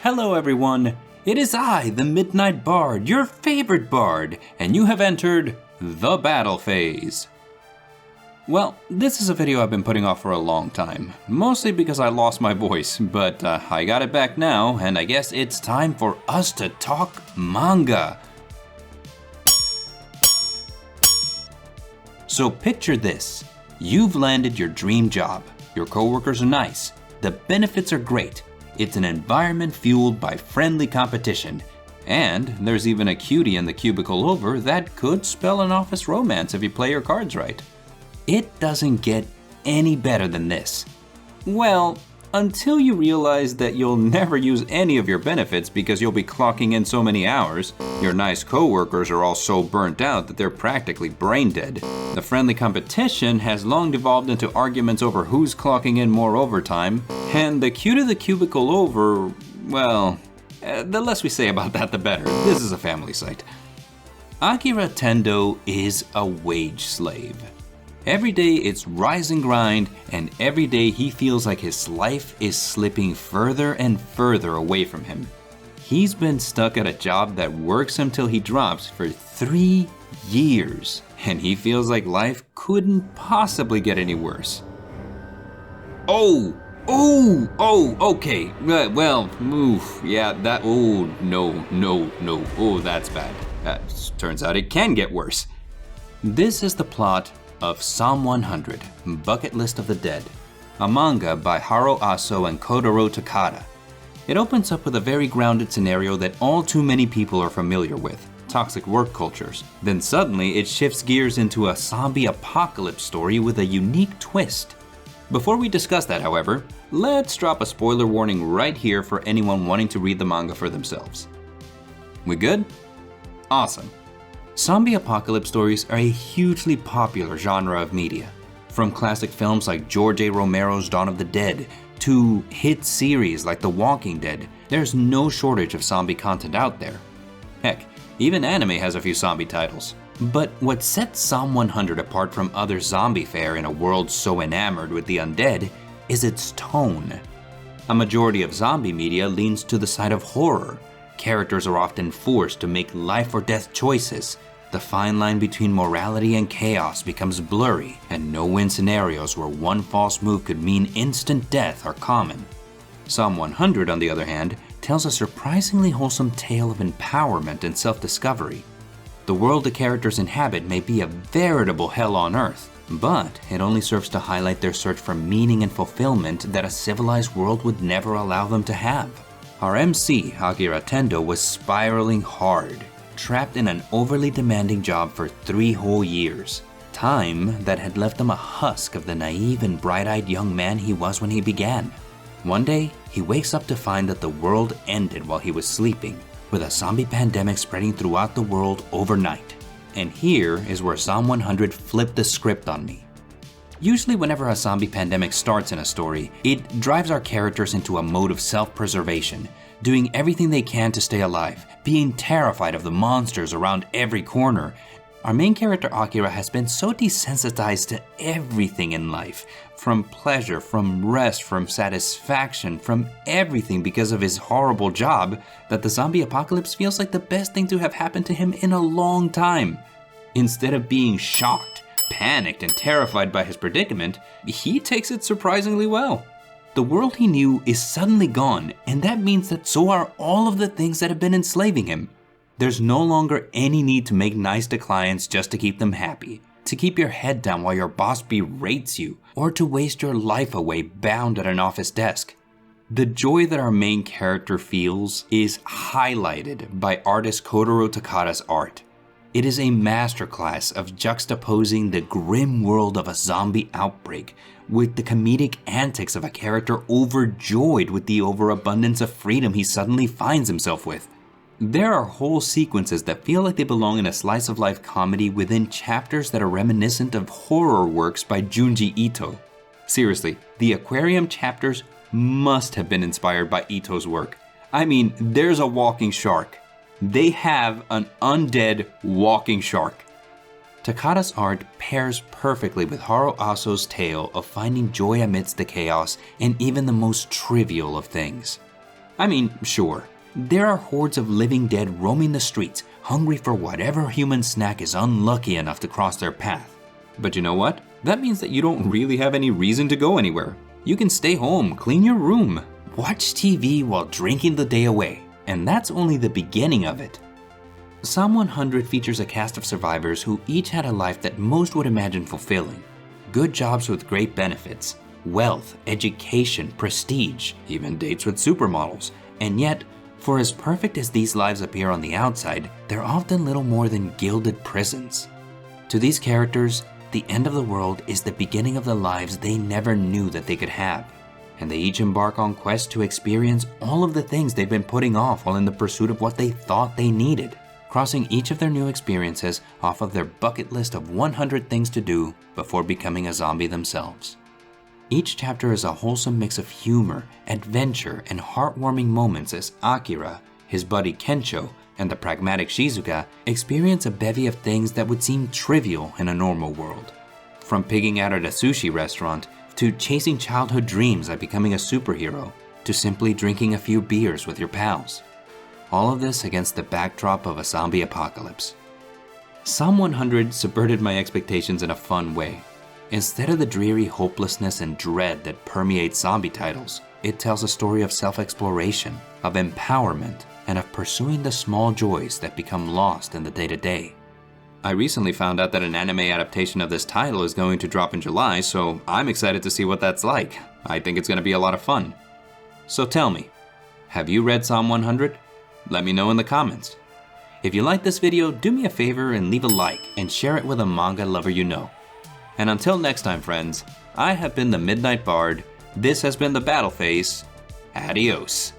Hello everyone, it is I, the Midnight Bard, your favorite bard, and you have entered the battle phase. Well, this is a video I've been putting off for a long time, mostly because I lost my voice, but I got it back now, and I guess it's time for us to talk manga. So picture this, you've landed your dream job, your coworkers are nice, the benefits are great, it's an environment fueled by friendly competition, and there's even a cutie in the cubicle over that could spell an office romance if you play your cards right. It doesn't get any better than this. Well, until you realize that you'll never use any of your benefits because you'll be clocking in so many hours, your nice coworkers are all so burnt out that they're practically brain dead. The friendly competition has long devolved into arguments over who's clocking in more overtime, and the cue to the cubicle over, well, the less we say about that the better. This is a family site. Akira Tendo is a wage slave. Every day it's rise and grind, and every day he feels like his life is slipping further and further away from him. He's been stuck at a job that works him till he drops for 3 years, and he feels like life couldn't possibly get any worse. Okay, no, that's bad. Turns out it can get worse. This is the plot of Zom100, Bucket List of the Dead, a manga by Haro Aso and Kotaro Takada. It opens up with a very grounded scenario that all too many people are familiar with, toxic work cultures. Then suddenly it shifts gears into a zombie apocalypse story with a unique twist. Before we discuss that, however, let's drop a spoiler warning right here for anyone wanting to read the manga for themselves. We good? Awesome. Zombie apocalypse stories are a hugely popular genre of media. From classic films like George A. Romero's Dawn of the Dead to hit series like The Walking Dead, there's no shortage of zombie content out there. Heck, even anime has a few zombie titles. But what sets Zom100 apart from other zombie fare in a world so enamored with the undead is its tone. A majority of zombie media leans to the side of horror. Characters are often forced to make life or death choices. The fine line between morality and chaos becomes blurry, and no-win scenarios where one false move could mean instant death are common. Zom100, on the other hand, tells a surprisingly wholesome tale of empowerment and self-discovery. The world the characters inhabit may be a veritable hell on earth, but it only serves to highlight their search for meaning and fulfillment that a civilized world would never allow them to have. Our MC, Akira Tendo, was spiraling hard, trapped in an overly demanding job for 3 whole years. Time that had left him a husk of the naive and bright-eyed young man he was when he began. One day, he wakes up to find that the world ended while he was sleeping, with a zombie pandemic spreading throughout the world overnight. And here is where Zom100 flipped the script on me. Usually whenever a zombie pandemic starts in a story, it drives our characters into a mode of self-preservation, doing everything they can to stay alive, being terrified of the monsters around every corner. Our main character Akira has been so desensitized to everything in life, from pleasure, from rest, from satisfaction, from everything because of his horrible job, that the zombie apocalypse feels like the best thing to have happened to him in a long time. Instead of being shocked, panicked, and terrified by his predicament, he takes it surprisingly well. The world he knew is suddenly gone, and that means that so are all of the things that have been enslaving him. There's no longer any need to make nice to clients just to keep them happy, to keep your head down while your boss berates you, or to waste your life away bound at an office desk. The joy that our main character feels is highlighted by artist Kotaro Takada's art. It is a masterclass of juxtaposing the grim world of a zombie outbreak with the comedic antics of a character overjoyed with the overabundance of freedom he suddenly finds himself with. There are whole sequences that feel like they belong in a slice-of-life comedy within chapters that are reminiscent of horror works by Junji Ito. Seriously, the aquarium chapters must have been inspired by Ito's work. I mean, there's a walking shark. They have an undead walking shark. Takada's art pairs perfectly with Haro Aso's tale of finding joy amidst the chaos in even the most trivial of things. I mean, sure, there are hordes of living dead roaming the streets, hungry for whatever human snack is unlucky enough to cross their path. But you know what? That means that you don't really have any reason to go anywhere. You can stay home, clean your room, watch TV while drinking the day away, and that's only the beginning of it. Zom100 features a cast of survivors who each had a life that most would imagine fulfilling. Good jobs with great benefits, wealth, education, prestige, even dates with supermodels. And yet, for as perfect as these lives appear on the outside, they're often little more than gilded prisons. To these characters, the end of the world is the beginning of the lives they never knew that they could have. And they each embark on quests to experience all of the things they've been putting off while in the pursuit of what they thought they needed, crossing each of their new experiences off of their bucket list of 100 things to do before becoming a zombie themselves. Each chapter is a wholesome mix of humor, adventure, and heartwarming moments as Akira, his buddy Kencho, and the pragmatic Shizuka experience a bevy of things that would seem trivial in a normal world. From pigging out at a sushi restaurant, to chasing childhood dreams like becoming a superhero, to simply drinking a few beers with your pals. All of this against the backdrop of a zombie apocalypse. Zom100 subverted my expectations in a fun way. Instead of the dreary hopelessness and dread that permeates zombie titles, it tells a story of self-exploration, of empowerment, and of pursuing the small joys that become lost in the day-to-day. I recently found out that an anime adaptation of this title is going to drop in July, so I'm excited to see what that's like. I think it's going to be a lot of fun. So tell me, have you read Zom100? Let me know in the comments. If you like this video, do me a favor and leave a like and share it with a manga lover you know. And until next time, friends, I have been the Midnight Bard, this has been the Battle Phase, adios.